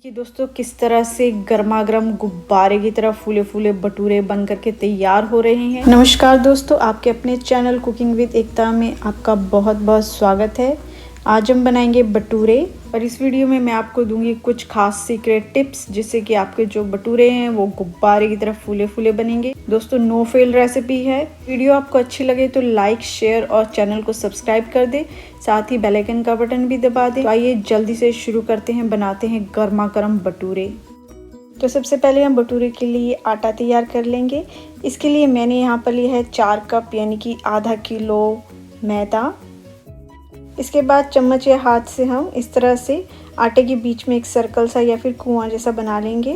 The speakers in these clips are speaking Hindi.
कि दोस्तों किस तरह से गर्मा गर्म गुब्बारे की तरह फूले फूले भटूरे बन करके तैयार हो रहे हैं। नमस्कार दोस्तों, आपके अपने चैनल कुकिंग विद एकता में आपका बहुत बहुत स्वागत है। आज हम बनाएंगे भटूरे और इस वीडियो में मैं आपको दूंगी कुछ खास सीक्रेट टिप्स जिससे कि आपके जो भटूरे हैं वो गुब्बारे की तरह फूले फूले बनेंगे। दोस्तों नो फेल रेसिपी है। वीडियो आपको अच्छी लगे तो लाइक शेयर और चैनल को सब्सक्राइब कर दे, साथ ही बेल आइकन का बटन भी दबा दें। तो आइए जल्दी से शुरू करते हैं, बनाते हैं गर्मा गर्म भटूरे। तो सबसे पहले हम भटूरे के लिए आटा तैयार कर लेंगे। इसके लिए मैंने यहाँ पर लिया है 4 कप यानी कि आधा किलो मैदा। इसके बाद चम्मच या हाथ से हम इस तरह से आटे के बीच में एक सर्कल सा या फिर कुआं जैसा बना लेंगे।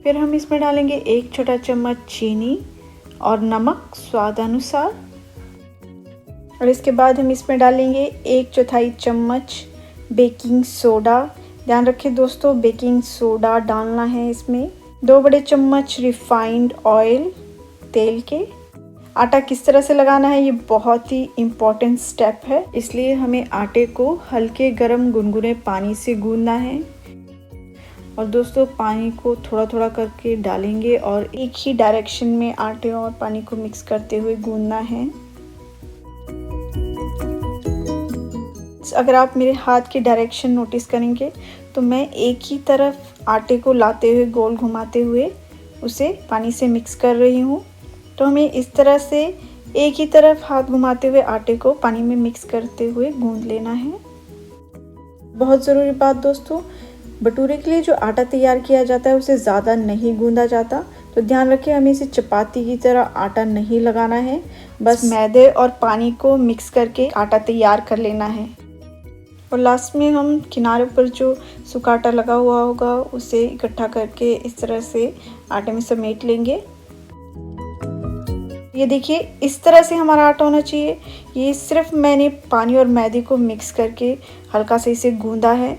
फिर हम इसमें डालेंगे 1 छोटा चम्मच चीनी और नमक स्वाद अनुसार। और इसके बाद हम इसमें डालेंगे 1/4 चम्मच बेकिंग सोडा। ध्यान रखें दोस्तों, बेकिंग सोडा डालना है इसमें। 2 बड़े चम्मच रिफाइंड ऑयल तेल के। आटा किस तरह से लगाना है ये बहुत ही इम्पोर्टेंट स्टेप है, इसलिए हमें आटे को हल्के गरम गुनगुने पानी से गूंदना है। और दोस्तों पानी को थोड़ा थोड़ा करके डालेंगे और एक ही डायरेक्शन में आटे और पानी को मिक्स करते हुए गूंदना है। अगर आप मेरे हाथ की डायरेक्शन नोटिस करेंगे तो मैं एक ही तरफ आटे को लाते हुए गोल घुमाते हुए उसे पानी से मिक्स कर रही हूँ। तो हमें इस तरह से एक ही तरफ हाथ घुमाते हुए आटे को पानी में मिक्स करते हुए गूंद लेना है। बहुत ज़रूरी बात दोस्तों, भटूरे के लिए जो आटा तैयार किया जाता है उसे ज़्यादा नहीं गूंदा जाता। तो ध्यान रखें, हमें इसे चपाती की तरह आटा नहीं लगाना है, बस मैदे और पानी को मिक्स करके आटा तैयार कर लेना है। और लास्ट में हम किनारे पर जो सूखा आटा लगा हुआ होगा उसे इकट्ठा करके इस तरह से आटे में समेट लेंगे। ये देखिए इस तरह से हमारा आटा होना चाहिए। ये सिर्फ मैंने पानी और मैदे को मिक्स करके हल्का से इसे गूंदा है।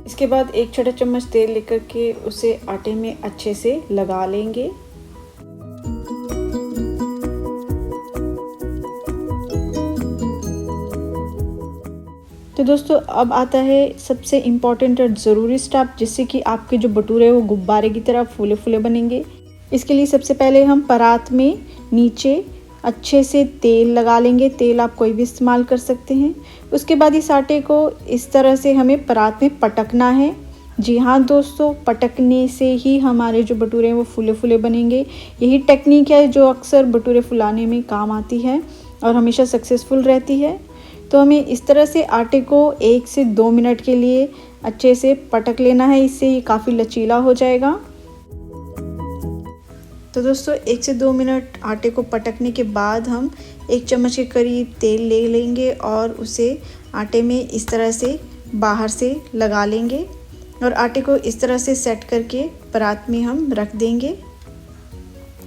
इसके बाद 1 छोटा चम्मच तेल लेकर के उसे आटे में अच्छे से लगा लेंगे। तो दोस्तों अब आता है सबसे इम्पॉर्टेंट और ज़रूरी स्टेप जिससे कि आपके जो भटूरे वो गुब्बारे की तरह फूले फूले बनेंगे। इसके लिए सबसे पहले हम परात में नीचे अच्छे से तेल लगा लेंगे। तेल आप कोई भी इस्तेमाल कर सकते हैं। उसके बाद इस आटे को इस तरह से हमें परात में पटकना है। जी हाँ दोस्तों, पटकने से ही हमारे जो भटूरे हैं वो फूले फूले बनेंगे। यही टेक्निक है जो अक्सर भटूरे फुलाने में काम आती है और हमेशा सक्सेसफुल रहती है। तो हमें इस तरह से आटे को 1 से 2 मिनट के लिए अच्छे से पटक लेना है, इससे ये काफ़ी लचीला हो जाएगा। तो दोस्तों 1 से 2 मिनट आटे को पटकने के बाद हम 1 चम्मच के करीब तेल ले लेंगे और उसे आटे में इस तरह से बाहर से लगा लेंगे और आटे को इस तरह से सेट करके परात में हम रख देंगे।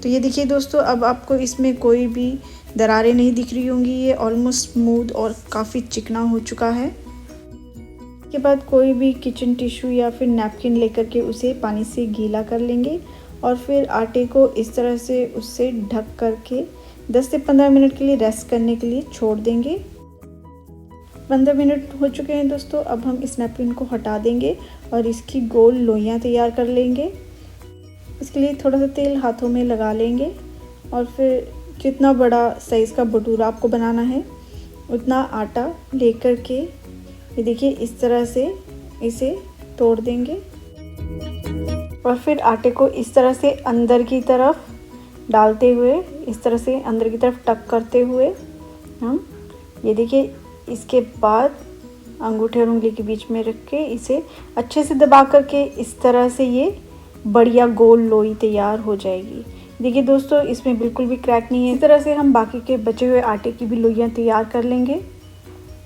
तो ये देखिए दोस्तों, अब आपको इसमें कोई भी दरारें नहीं दिख रही होंगी। ये ऑलमोस्ट स्मूथ और काफ़ी चिकना हो चुका है। इसके बाद कोई भी किचन टिश्यू या फिर नैपकिन लेकर के उसे पानी से गीला कर लेंगे और फिर आटे को इस तरह से उससे ढक करके 10 से 15 मिनट के लिए रेस्ट करने के लिए छोड़ देंगे। 15 मिनट हो चुके हैं दोस्तों। अब हम इस नैपकिन को हटा देंगे और इसकी गोल लोइयाँ तैयार कर लेंगे। इसके लिए थोड़ा सा तेल हाथों में लगा लेंगे और फिर जितना बड़ा साइज़ का भटूरा आपको बनाना है उतना आटा लेकर के ये देखिए इस तरह से इसे तोड़ देंगे और फिर आटे को इस तरह से अंदर की तरफ डालते हुए इस तरह से अंदर की तरफ टक करते हुए हम ये देखिए, इसके बाद अंगूठे और उंगली के बीच में रख के इसे अच्छे से दबा करके इस तरह से ये बढ़िया गोल लोई तैयार हो जाएगी। देखिए दोस्तों, इसमें बिल्कुल भी क्रैक नहीं है। इस तरह से हम बाकी के बचे हुए आटे की भी लोइयाँ तैयार कर लेंगे।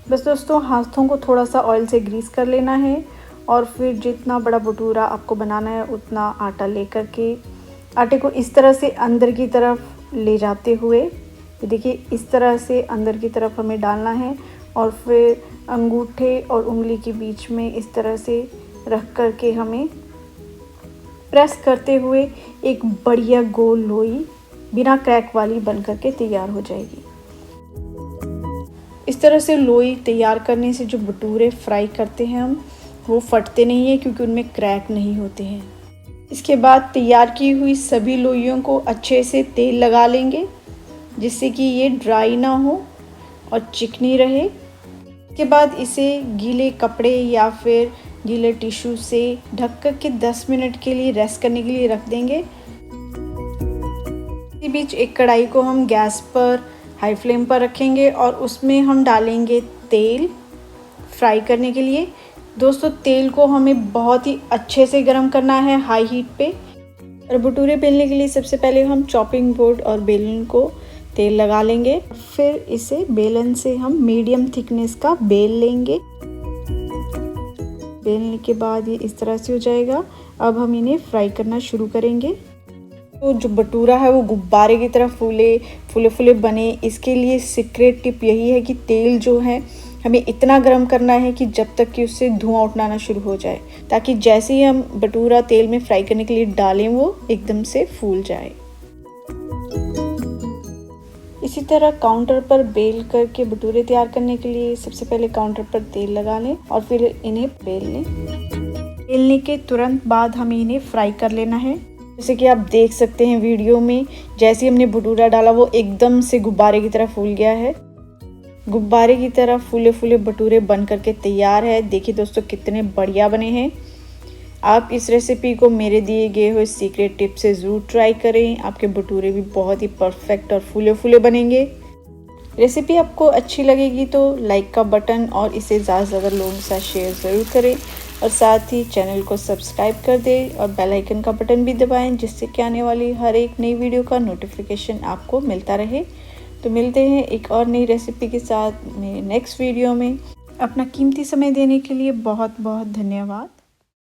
बस दोस्तों हाथों को थोड़ा सा ऑयल से ग्रीस कर लेना है और फिर जितना बड़ा भटूरा आपको बनाना है उतना आटा लेकर के आटे को इस तरह से अंदर की तरफ ले जाते हुए ये देखिए इस तरह से अंदर की तरफ हमें डालना है और फिर अंगूठे और उंगली के बीच में इस तरह से रख कर के हमें प्रेस करते हुए एक बढ़िया गोल लोई बिना क्रैक वाली बन करके तैयार हो जाएगी। इस तरह से लोई तैयार करने से जो भटूरे फ्राई करते हैं हम वो फटते नहीं हैं क्योंकि उनमें क्रैक नहीं होते हैं। इसके बाद तैयार की हुई सभी लोइयों को अच्छे से तेल लगा लेंगे जिससे कि ये ड्राई ना हो और चिकनी रहे। इसके बाद इसे गीले कपड़े या फिर गीले टिश्यू से ढक कर के 10 मिनट के लिए रेस्ट करने के लिए रख देंगे। इसी बीच एक कढ़ाई को हम गैस पर हाई फ्लेम पर रखेंगे और उसमें हम डालेंगे तेल फ्राई करने के लिए। दोस्तों तेल को हमें बहुत ही अच्छे से गर्म करना है हाई हीट पे। और भटूरे बेलने के लिए सबसे पहले हम चॉपिंग बोर्ड और बेलन को तेल लगा लेंगे, फिर इसे बेलन से हम मीडियम थिकनेस का बेल लेंगे। बेलने के बाद ये इस तरह से हो जाएगा। अब हम इन्हें फ्राई करना शुरू करेंगे। तो जो भटूरा है वो गुब्बारे की तरह फूले फूले बने, इसके लिए सीक्रेट टिप यही है कि तेल जो है हमें इतना गर्म करना है कि जब तक कि उससे धुआं उठना ना शुरू हो जाए, ताकि जैसे ही हम भटूरा तेल में फ्राई करने के लिए डालें वो एकदम से फूल जाए। इसी तरह काउंटर पर बेल करके भटूरे तैयार करने के लिए सबसे पहले काउंटर पर तेल लगा लें और फिर इन्हें बेल लें। बेलने के तुरंत बाद हमें इन्हें फ्राई कर लेना है। जैसे कि आप देख सकते हैं वीडियो में, जैसे ही हमने भटूरा डाला वो एकदम से गुब्बारे की तरह फूल गया है। गुब्बारे की तरह फूले फूले भटूरे बन करके तैयार है। देखिए दोस्तों कितने बढ़िया बने हैं। आप इस रेसिपी को मेरे दिए गए हुए सीक्रेट टिप से ज़रूर ट्राई करें। आपके भटूरे भी बहुत ही परफेक्ट और फूले फूले बनेंगे। रेसिपी आपको अच्छी लगेगी तो लाइक का बटन और इसे ज़्यादा से ज़्यादा लोगों के साथ शेयर ज़रूर करें और साथ ही चैनल को सब्सक्राइब कर दें और बेल आइकन का बटन भी दबाएं, जिससे कि आने वाली हर एक नई वीडियो का नोटिफिकेशन आपको मिलता रहे। तो मिलते हैं एक और नई रेसिपी के साथ मेरे नेक्स्ट वीडियो में। अपना कीमती समय देने के लिए बहुत बहुत धन्यवाद।